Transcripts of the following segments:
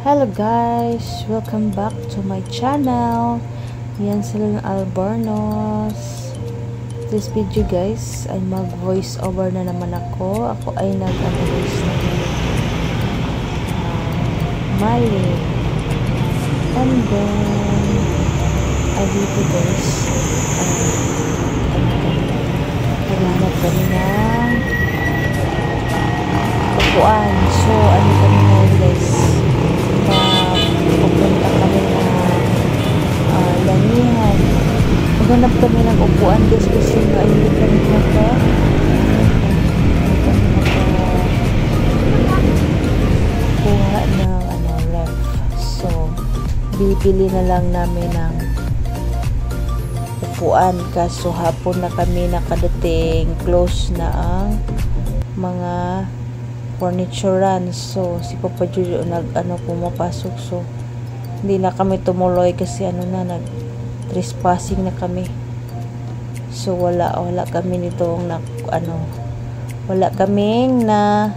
Hello guys! Welcome back to my channel. Yan sila ng Albornoz. This video guys ay mag voice over na naman ako. Ako ay nag-voice na Mali. And then ay dito guys naghanap kami ng upuan. So ano kami ngayon guys, pupunta kami na langihan. Maghanap kami ng upuan guys kasi nga hindi kami kuha ng left. So bibili na lang namin ng upuan kaso hapon na kami nakadating, close na ang mga furniturean. So si Papa Jojo pumapasok, so hindi na kami tumuloy kasi nag trespassing na kami. So wala kami nitong wala kaming na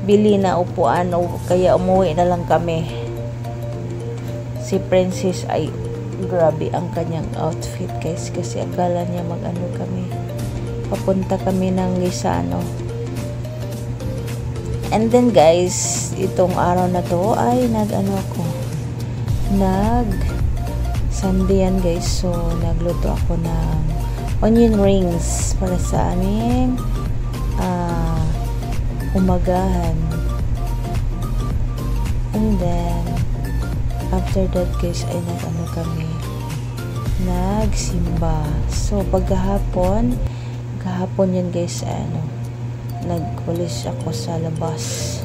bili na upuan, kaya umuwi na lang kami. Si Princess ay grabe ang kanyang outfit guys kasi akala niya kami, papunta kami ng Lisano. And then guys, itong araw na to ay Sunday yan guys. So nagluto ako ng onion rings para sa aming umagahan. And then after that guys ay kami nagsimba. So kahapon yan guys nagwalis ako sa labas.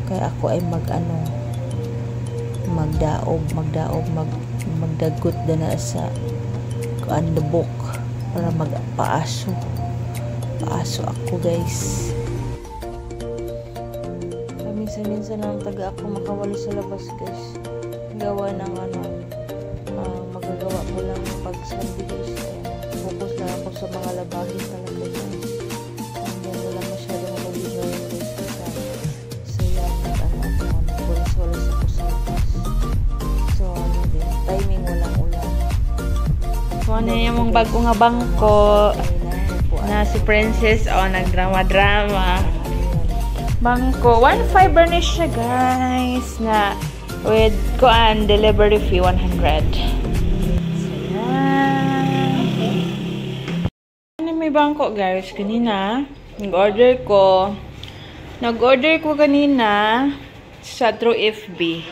Kaya ako ay magdagot na sa andabok para magpaaso ako guys. Minsan lang taga ako makawali sa labas guys, gawa ng magagawa ko lang pag Sunday guys. Focus na ako sa mga labahin talaga guys. Wala masyadong mag-enjoy guys kasi yan walis ako sa labas. So timing walang ulan. So ano yung bago nga bangko na si Princess nagdrama-drama bangko. 1.5 burnish siya guys na with delivery fee 100. May bangko guys kanina nag-order ko kanina sa through FB.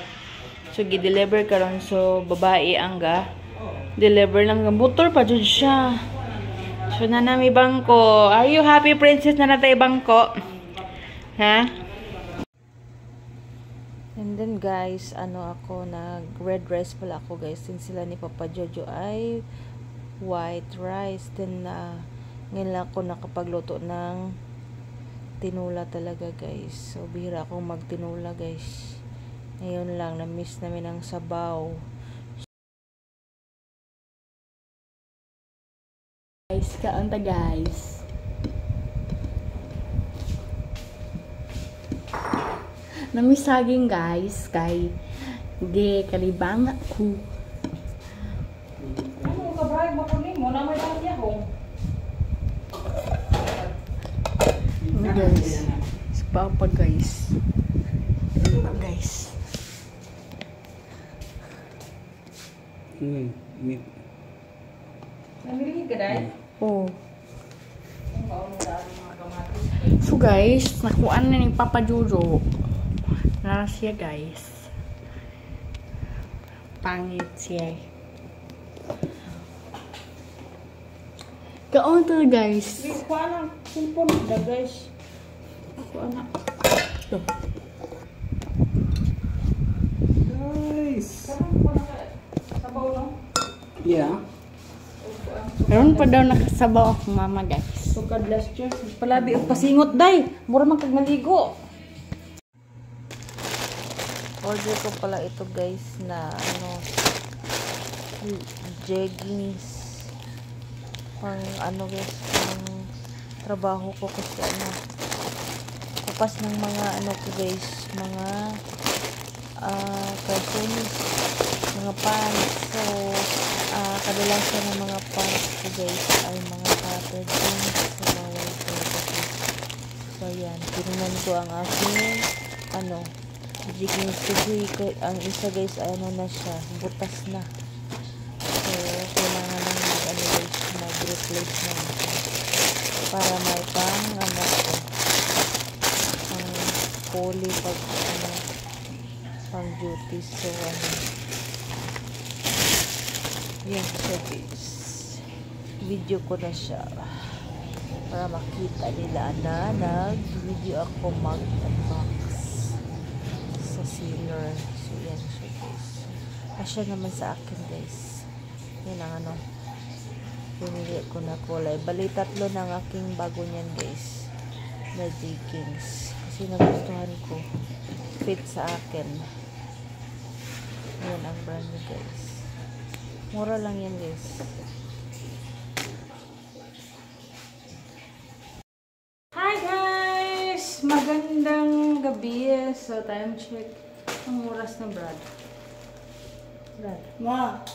So gi-deliver karon, so babae ang deliver lang motor pa jud siya. So may bangko. Are you happy Princess na natay bangko? Ha? And then guys, ako nag-red rice pala ako guys, since sila ni Papa Jojo ay white rice. Then ngayon lang ako nakapagluto ng tinula talaga guys. So bihira akong magtinula guys. Ngayon lang na-miss namin ang sabaw. Guys, kaunta guys. Na-miss saging guys kay kalibang ako. Ano ka ba mo na may tanya ko. Guys, si Papa guys. Namili ka dahil? Oo. So guys, nakuhaan na ni Papa Jojo. Nara siya guys. Pangit siya. Kaon to guys. Kuhaan ang cellphone na guys. Kuhaan na. Ito. Guys. Sabaw no? Yeah. Meron pa daw nakasabaw ako mama guys. Sukad last year. Palabi o pasingot day. Mura man kag maligo. Order ko pala ito guys na jeggings. Pang guys, pang trabaho ko kasi kupas ng mga ko guys, mga cartoons, mga pants. So, kadalasan ng mga pants ko guys ay mga pattern jeans. So, bawal ko ito. So, yan. Tinignan ko ang aking, jeans kasi ang isa guys ay na siya, butas na. So, kailangan lang mag-replace na siya. Para may pang, pang poly pang duty. So, yan siya guys. Video ko na siya. Para makita nila na nag-video ako mag-unbox sa sealer. So, yan siya guys. Asya naman sa akin guys. Yan ang pinili ko na kulay. Bali, 3 na ang aking bago niyan guys. Na jeggings. Kasi nagustuhan ko. Fit sa akin. Yan ang brand niya guys. Mura lang yan guys. Hi guys! Magandang gabi. So, time check. Ang oras na Brad. Ma,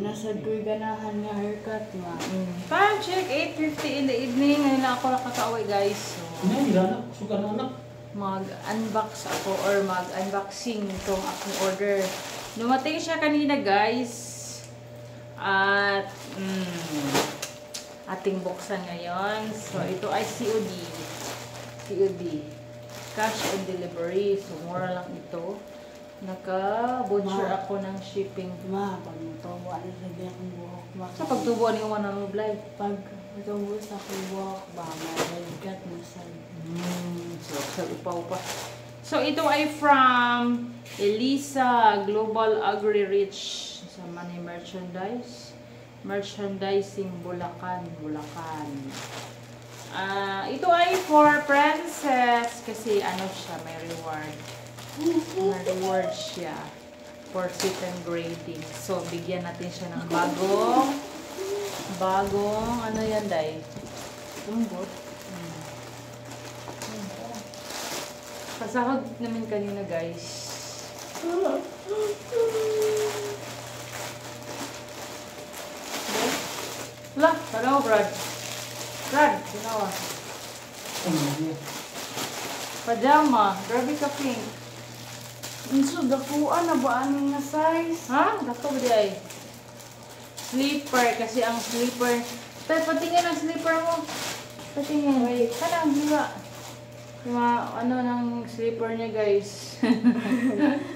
nasa ko'y ganahan nga haircut, ma. Time check, 8:50 in the evening. Ngayon lang ako nakaka-uwi guys. So, mag-unbox ako or mag-unboxing itong aking order. Dumating siya kanina guys. At ating buksan ngayon. So, ito ay COD. COD. Cash on delivery. So, mura lang ito. Naka-butcher ako ng shipping. Ma, pag natubuan na sabi akong buhok, ma. Sa pagtubuan ni Umana mo, Blay? Pag natubuan sa akong buhok, ba, ma-haircut na sa... So, upa-upa. So, ito ay from Elisa Global Agri-Rich sa Money Merchandise. Merchandising Bulacan. Ito ay for Princess kasi siya, may reward. May reward siya for certain grading. So, bigyan natin siya ng bagong yan, Day? Tumbot. Pasahod namin kanina, guys. Wala, tanaw, Brad. Tanaw. Pajama, grabe ka pink. Inso, dakuan na ba anong nga size? Ha? Dako ba di ay? Slipper, kasi ang slipper... Tay, patingin ang slipper mo. Patingin. Wait, kanang hiwa. Ng slipper niya, guys.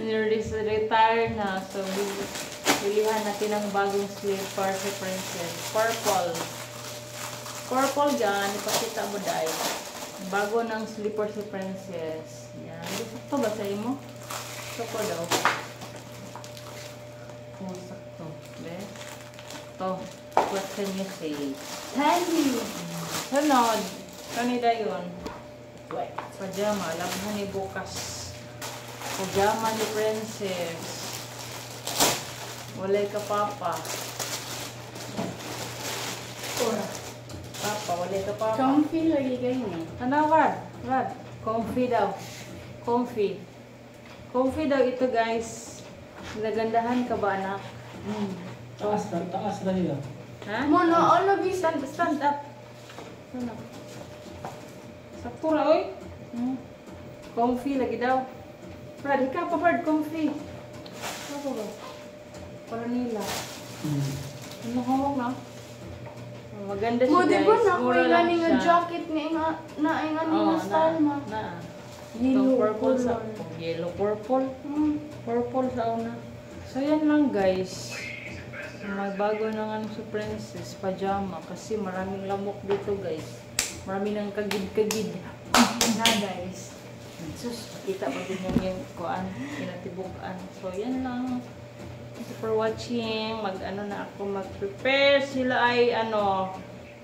Retire na. So, bilihan natin ang bagong slipper sa Princess. Purple dyan. Ipakita mo dahil. Bago ng slipper sa Princess. Yan. Sakto ba sa imo? Sakto daw. Sakto. Ito. What can you say? Thank you. Sunod. Kanida yun. Pajama. Labhan ni bukas. Pajama ni Princess. Walay ka papa. Walay ka papa. Comfy lagi kayo eh. Rad. Comfy daw. Comfy daw ito guys. Nagandahan ka ba anak? Taas na nila. Ha? Muna, Stand up. Sakto ra, oy. Comfy lagi daw. Brad, ikaw pa Brad, comfy. Ako ba? Para nila. Ano hawak na? Maganda siya mo, guys. di ba na Mura ko'y lang nga siya. jacket nga style, ma? Itong Yellow purple sa... color. Yellow, purple. Purple sa una. So, yan lang guys. May bago na sa Princess pajama kasi maraming lamok dito guys. Marami ng kagid-kagid. Na guys. Sus, kita pa din yung kinatibukan. So, yan lang. Thank you for watching. Mag-prepare. Sila ay,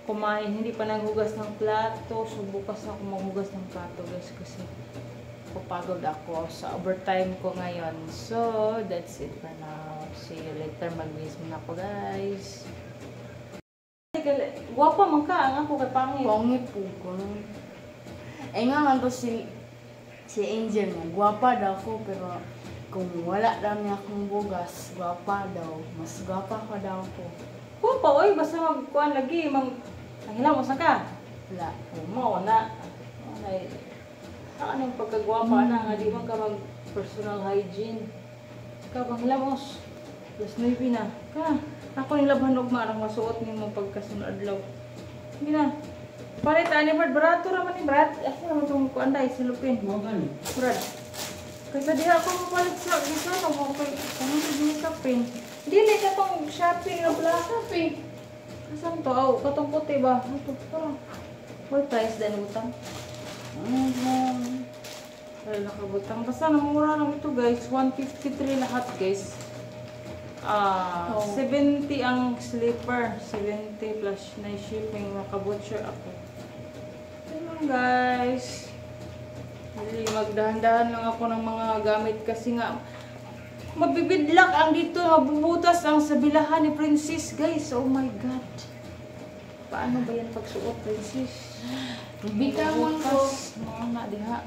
kumain. Hindi pa naghugas ng plato. So, bukas na ako maghugas ng plato, guys. Kasi, papagod ako sa overtime ko ngayon. So, that's it for now. See you later. Mag-miss mo na ako, guys. Guwapa man ka. Ang ako kay pangit. Pangit po ko. Nga man to si Angel mo. Guwapa daw ko, pero kung wala daw niya akong bugas, gwapa daw. Mas gwapa ka daw ko. Kung pa, oy, basta magkuhan lagi, nangilang mo sa ka. Wala. Mo na. Ay, anong pagkagwapa na nga, di man ka mag-personal hygiene. Ikaw, panghilamos. Plus 9 na. Ka, ako nilabhan og marang masuot ni mo pagkasunod adlaw. Hindi na. Palit, ani Brad, barato raman ni Brad. Ako naman itong kuanday, silupin. Mga gani. Brad. Kaysa diha ako mapalit sa isa, no mo kay ano sa gisapin. Dili ka tong shopping nga plaza pi. Kasan to? Aw, katong puti ba? Ito, tara. What price din utang? Ay, nakabutang. Basta namura lang ito guys. 153 lahat guys. Oh. 70 ang sleeper. 70 plus na shipping. Makabutcher ako. Ayun guys. Hindi, magdahan-dahan lang ako ng mga gamit kasi nga mabibidlak ang dito. Mabubutas ang sabilahan ni Princess guys. Oh my God. Paano ba yan pagsuot, Princess? Bitawan ko. Mga na diha.